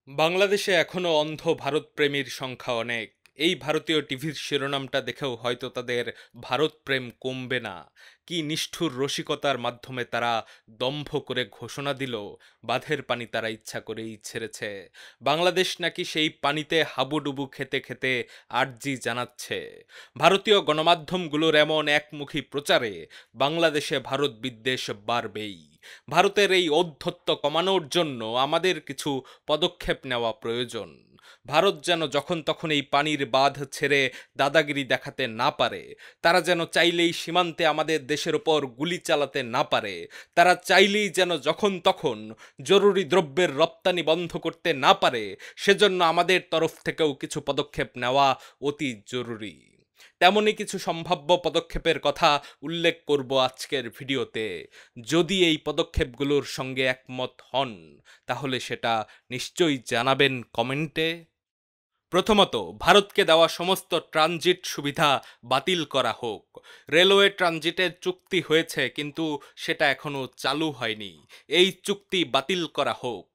বাংলাদেশে এখনো অন্ধ ভারতপ্রেমীর সংখ্যা অনেক। এই ভারতীয় টিভির শিরোনামটা দেখেও হয়তো তাদের ভারতপ্রেম কমবে না। কি নিষ্ঠুর রসিকতার মাধ্যমে তারা দম্ভ করে ঘোষণা দিল বাঁধের পানি তারা ইচ্ছা করেই ছেড়েছে। বাংলাদেশ নাকি সেই পানিতে হাবুডুবু খেতে খেতে আর্জি জানাচ্ছে। ভারতীয় গণমাধ্যমগুলোর এমন একমুখী প্রচারে বাংলাদেশে ভারত বিদ্বেষ বাড়বেই। ভারতের এই ঔদ্ধত্য কমানোর জন্য আমাদের কিছু পদক্ষেপ নেওয়া প্রয়োজন। ভারত যেন যখন তখন এই পানির বাঁধ ছেড়ে দাদাগিরি দেখাতে না পারে। তারা যেন চাইলেই সীমান্তে আমাদের দেশের ওপর গুলি চালাতে না পারে। তারা চাইলেই যেন যখন তখন জরুরি দ্রব্যের রপ্তানি বন্ধ করতে না পারে। সেজন্য আমাদের তরফ থেকেও কিছু পদক্ষেপ নেওয়া অতি জরুরি। তেমনই কিছু সম্ভাব্য পদক্ষেপের কথা উল্লেখ করব আজকের ভিডিওতে। যদি এই পদক্ষেপগুলোর সঙ্গে একমত হন তাহলে সেটা নিশ্চয়ই জানাবেন কমেন্টে। প্রথমত, ভারতকে দেওয়া সমস্ত ট্রানজিট সুবিধা বাতিল করা হোক। রেলওয়ে ট্রানজিটের চুক্তি হয়েছে কিন্তু সেটা এখনো চালু হয়নি। এই চুক্তি বাতিল করা হোক।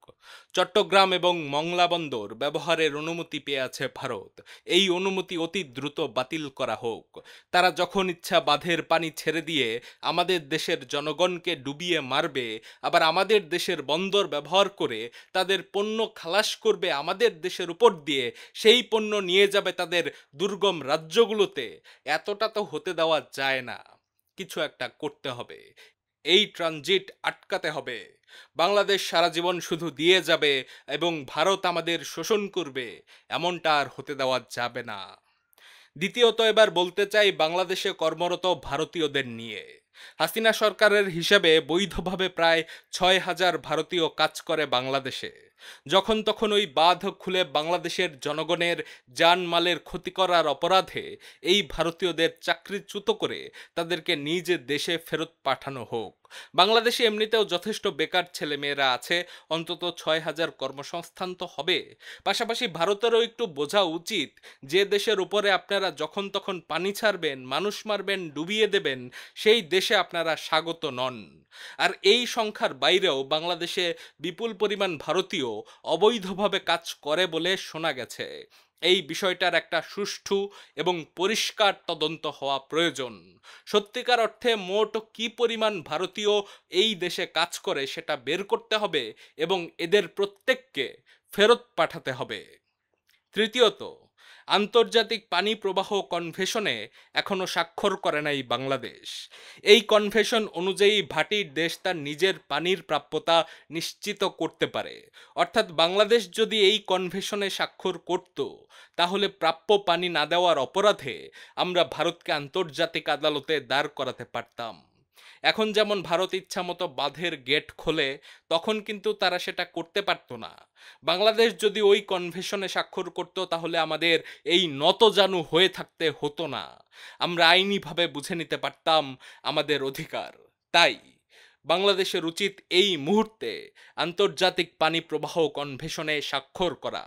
চট্টগ্রাম এবং মংলা বন্দর ব্যবহারের অনুমতি পেয়ে আছে ভারত। এই অনুমতি অতি দ্রুত বাতিল করা হোক। তারা যখন ইচ্ছা বাঁধের পানি ছেড়ে দিয়ে আমাদের দেশের জনগণকে ডুবিয়ে মারবে, আবার আমাদের দেশের বন্দর ব্যবহার করে তাদের পণ্য খালাস করবে আমাদের দেশের উপর দিয়ে, সেই পণ্য নিয়ে যাবে তাদের দুর্গম রাজ্যগুলোতে। এতটা তো হতে দেওয়া যায় না। কিছু একটা করতে হবে। এই ট্রানজিট আটকাতে হবে। বাংলাদেশ সারা জীবন শুধু দিয়ে যাবে এবং ভারত আমাদের শোষণ করবে, এমনটা আর হতে দেওয়া যাবে না। দ্বিতীয়ত, এবার বলতে চাই বাংলাদেশে কর্মরত ভারতীয়দের নিয়ে। হাসিনা সরকারের হিসেবে বৈধভাবে প্রায় ৬,০০০ ভারতীয় কাজ করে বাংলাদেশে। যখন তখন ওই বাঁধ খুলে বাংলাদেশের জনগণের জানমালের ক্ষতি করার অপরাধে এই ভারতীয়দের চাকরিচ্যুত করে তাদেরকে নিজ দেশে ফেরত পাঠানো হোক। বাংলাদেশে এমনিতেও যথেষ্ট বেকার ছেলেমেয়েরা আছে, অন্তত ৬,০০০ কর্মসংস্থান তো হবে। পাশাপাশি ভারতেরও একটু বোঝা উচিত যে দেশের উপরে আপনারা যখন তখন পানি ছাড়বেন, মানুষ মারবেন, ডুবিয়ে দেবেন, সেই দেশে আপনারা স্বাগত নন। আর এই সংখ্যার বাইরেও বাংলাদেশে বিপুল পরিমাণ ভারতীয় অবৈধভাবে কাজ করে বলে শোনা গেছে। এই বিষয়টার একটা সুষ্ঠু এবং পরিষ্কার তদন্ত হওয়া প্রয়োজন। সত্যিকার অর্থে মোট কি পরিমাণ ভারতীয় এই দেশে কাজ করে সেটা বের করতে হবে এবং এদের প্রত্যেককে ফেরত পাঠাতে হবে। তৃতীয়ত, আন্তর্জাতিক পানি প্রবাহ কনভেশনে এখনো স্বাক্ষর করে নাই বাংলাদেশ। এই কনভেশন অনুযায়ী ভাটির দেশ তার নিজের পানির প্রাপ্যতা নিশ্চিত করতে পারে। অর্থাৎ বাংলাদেশ যদি এই কনভেশনে স্বাক্ষর করত তাহলে প্রাপ্য পানি না দেওয়ার অপরাধে আমরা ভারতকে আন্তর্জাতিক আদালতে দাঁড় করাতে পারতাম। এখন যেমন ভারত ইচ্ছামতো বাঁধের গেট খোলে, তখন কিন্তু তারা সেটা করতে পারতো না। বাংলাদেশ যদি ওই কনভেশনে স্বাক্ষর করত তাহলে আমাদের এই নতজানু হয়ে থাকতে হতো না। আমরা আইনিভাবে বুঝে নিতে পারতাম আমাদের অধিকার। তাই বাংলাদেশের উচিত এই মুহূর্তে আন্তর্জাতিক পানি প্রবাহ কনভেশনে স্বাক্ষর করা।